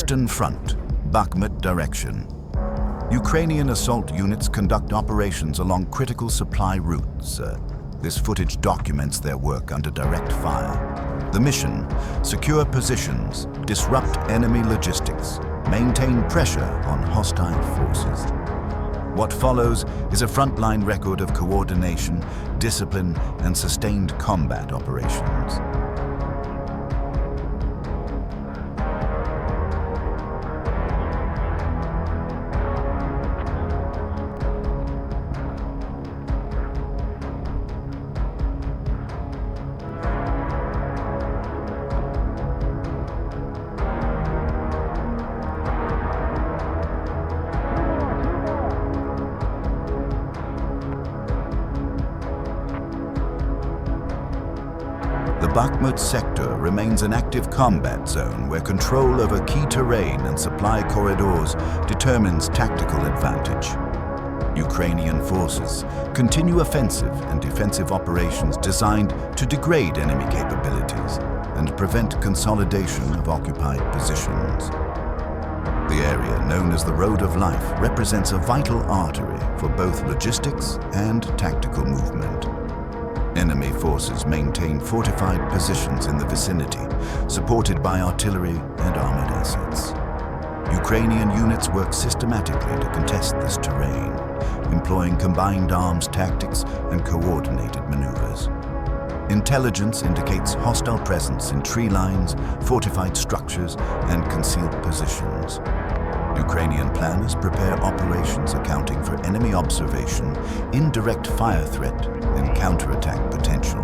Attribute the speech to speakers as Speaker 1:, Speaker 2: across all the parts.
Speaker 1: Eastern Front, Bakhmut direction. Ukrainian assault units conduct operations along critical supply routes. This footage documents their work under direct fire. The mission: secure positions, disrupt enemy logistics, maintain pressure on hostile forces. What follows is a frontline record of coordination, discipline, and sustained combat operations. The Bakhmut sector remains an active combat zone where control over key terrain and supply corridors determines tactical advantage. Ukrainian forces continue offensive and defensive operations designed to degrade enemy capabilities and prevent consolidation of occupied positions. The area known as the Road of Life represents a vital artery for both logistics and tactical movement. Enemy forces maintain fortified positions in the vicinity, supported by artillery and armored assets. Ukrainian units work systematically to contest this terrain, employing combined arms tactics and coordinated maneuvers. Intelligence indicates hostile presence in tree lines, fortified structures, and concealed positions. Ukrainian planners prepare operations accounting for enemy observation, indirect fire threat, and counterattack potential.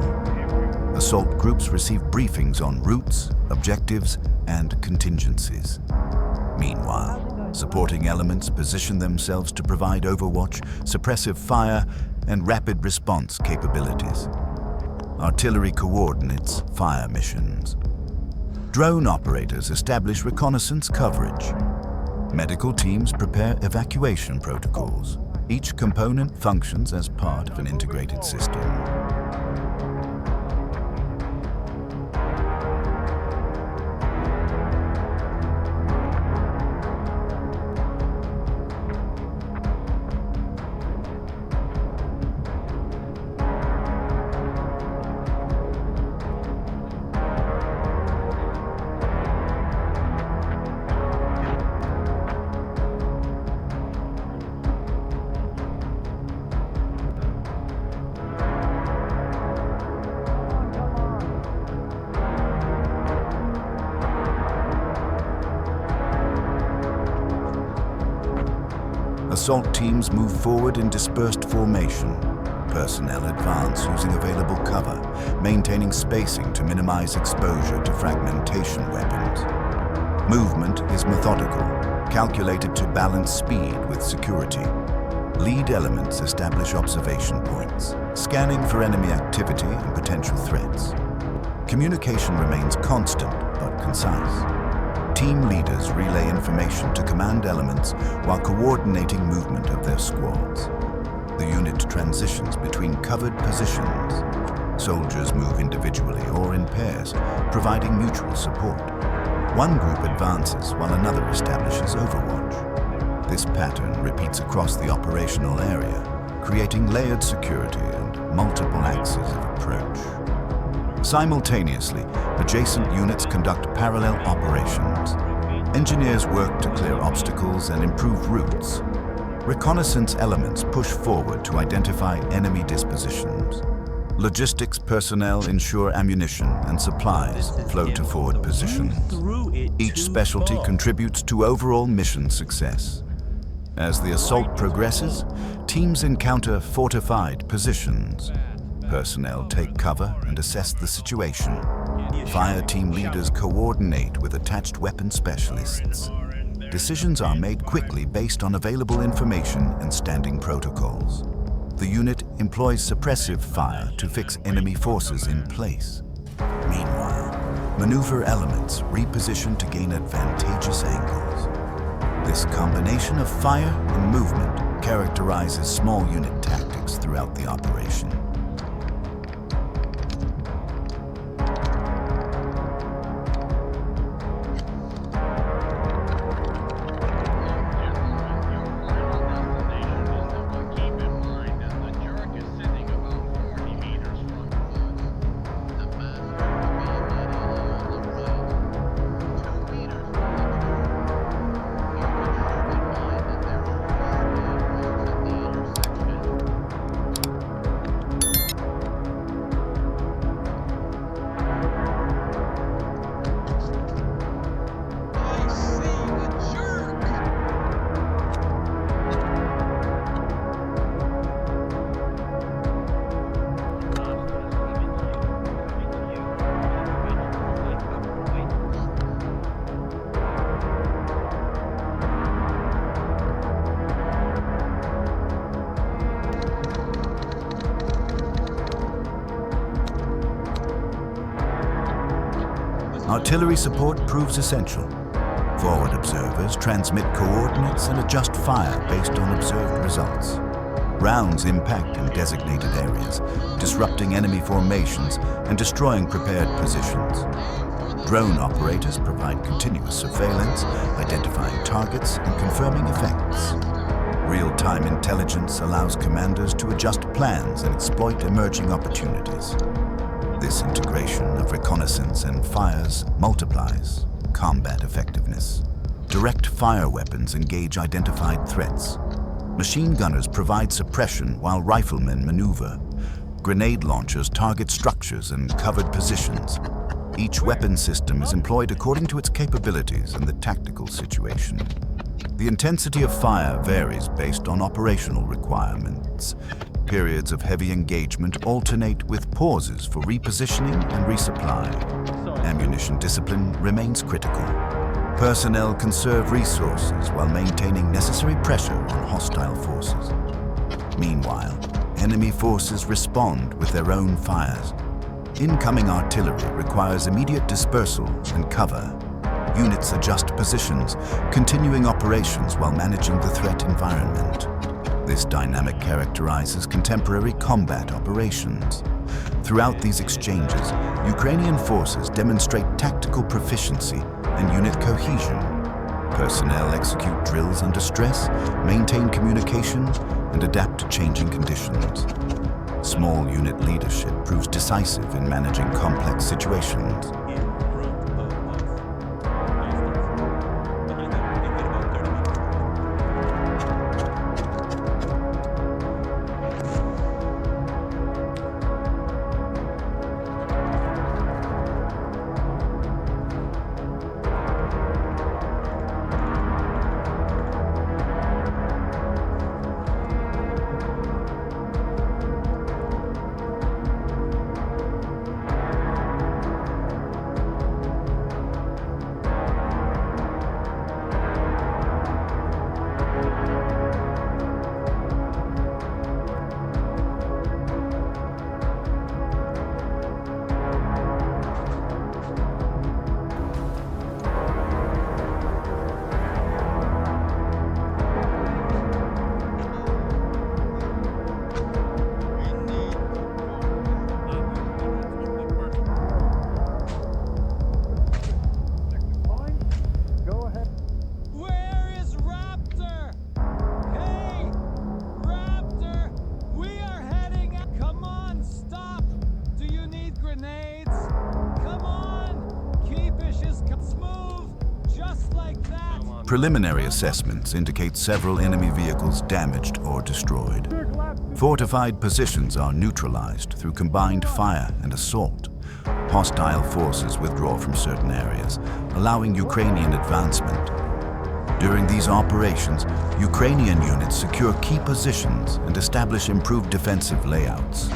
Speaker 1: Assault groups receive briefings on routes, objectives, and contingencies. Meanwhile, supporting elements position themselves to provide overwatch, suppressive fire, and rapid response capabilities. Artillery coordinates fire missions. Drone operators establish reconnaissance coverage. Medical teams prepare evacuation protocols. Each component functions as part of an integrated system. Assault teams move forward in dispersed formation. Personnel advance using available cover, maintaining spacing to minimize exposure to fragmentation weapons. Movement is methodical, calculated to balance speed with security. Lead elements establish observation points, scanning for enemy activity and potential threats. Communication remains constant but concise. Team leaders relay information to command elements while coordinating movement of their squads. The unit transitions between covered positions. Soldiers move individually or in pairs, providing mutual support. One group advances while another establishes overwatch. This pattern repeats across the operational area, creating layered security and multiple axes of approach. Simultaneously, adjacent units conduct parallel operations. Engineers work to clear obstacles and improve routes. Reconnaissance elements push forward to identify enemy dispositions. Logistics personnel ensure ammunition and supplies flow to forward positions. Each specialty contributes to overall mission success. As the assault progresses, teams encounter fortified positions. Personnel take cover and assess the situation. Fire team leaders coordinate with attached weapon specialists. Decisions are made quickly based on available information and standing protocols. The unit employs suppressive fire to fix enemy forces in place. Meanwhile, maneuver elements reposition to gain advantageous angles. This combination of fire and movement characterizes small unit tactics throughout the operation. Artillery support proves essential. Forward observers transmit coordinates and adjust fire based on observed results. Rounds impact in designated areas, disrupting enemy formations and destroying prepared positions. Drone operators provide continuous surveillance, identifying targets and confirming effects. Real-time intelligence allows commanders to adjust plans and exploit emerging opportunities. This integration of reconnaissance and fires multiplies combat effectiveness. Direct fire weapons engage identified threats. Machine gunners provide suppression while riflemen maneuver. Grenade launchers target structures and covered positions. Each weapon system is employed according to its capabilities and the tactical situation. The intensity of fire varies based on operational requirements. Periods of heavy engagement alternate with pauses for repositioning and resupply. Ammunition discipline remains critical. Personnel conserve resources while maintaining necessary pressure on hostile forces. Meanwhile, enemy forces respond with their own fires. Incoming artillery requires immediate dispersal and cover. Units adjust positions, continuing operations while managing the threat environment. This dynamic characterizes contemporary combat operations. Throughout these exchanges, Ukrainian forces demonstrate tactical proficiency and unit cohesion. Personnel execute drills under stress, maintain communication, and adapt to changing conditions. Small unit leadership proves decisive in managing complex situations. Preliminary assessments indicate several enemy vehicles damaged or destroyed. Fortified positions are neutralized through combined fire and assault. Hostile forces withdraw from certain areas, allowing Ukrainian advancement. During these operations, Ukrainian units secure key positions and establish improved defensive layouts.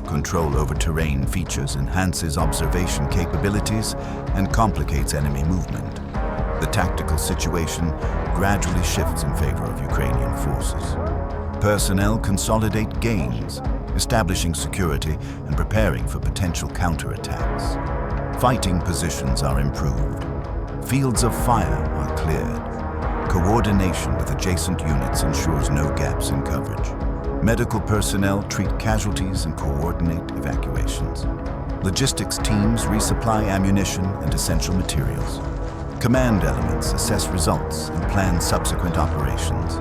Speaker 1: Control over terrain features enhances observation capabilities and complicates enemy movement. The tactical situation gradually shifts in favor of Ukrainian forces. Personnel consolidate gains, establishing security and preparing for potential counterattacks. Fighting positions are improved. Fields of fire are cleared. Coordination with adjacent units ensures no gaps in coverage. Medical personnel treat casualties and coordinate evacuations. Logistics teams resupply ammunition and essential materials. Command elements assess results and plan subsequent operations.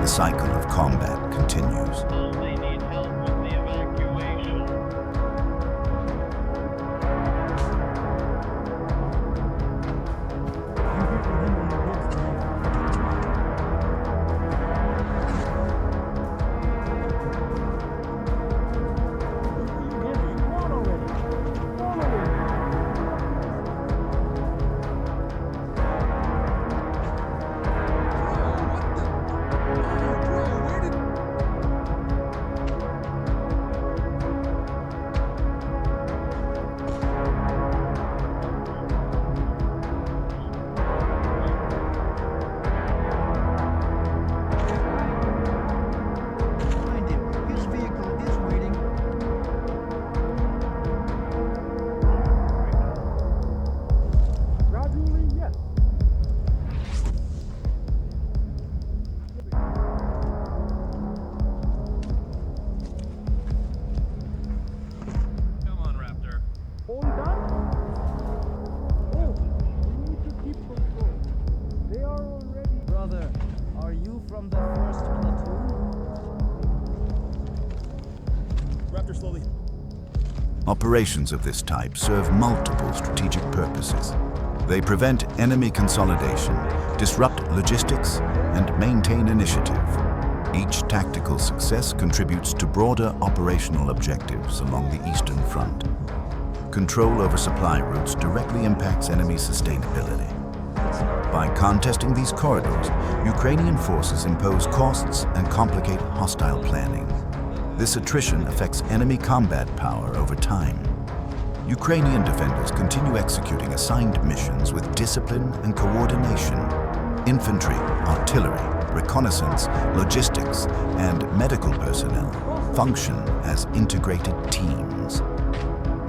Speaker 1: The cycle of combat continues.
Speaker 2: They need help with the evacuation.
Speaker 3: Raptor slowly.
Speaker 1: Operations of this type serve multiple strategic purposes. They prevent enemy consolidation, disrupt logistics, and maintain initiative. Each tactical success contributes to broader operational objectives along the Eastern Front. Control over supply routes directly impacts enemy sustainability. By contesting these corridors, Ukrainian forces impose costs and complicate hostile planning. This attrition affects enemy combat power over time. Ukrainian defenders continue executing assigned missions with discipline and coordination. Infantry, artillery, reconnaissance, logistics, and medical personnel function as integrated teams.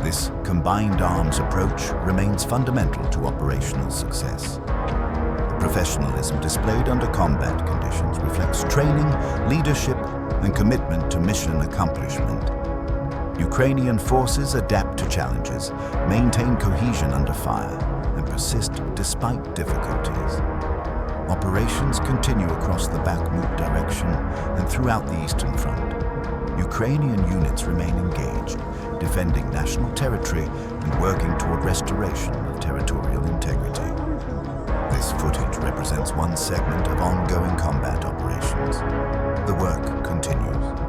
Speaker 1: This combined arms approach remains fundamental to operational success. The professionalism displayed under combat conditions reflects training, leadership, and commitment to mission accomplishment. Ukrainian forces adapt to challenges, maintain cohesion under fire, and persist despite difficulties. Operations continue across the Bakhmut direction and throughout the Eastern Front. Ukrainian units remain engaged, defending national territory and working toward restoration of territorial integrity. This footage represents one segment of ongoing combat operations. The work continues.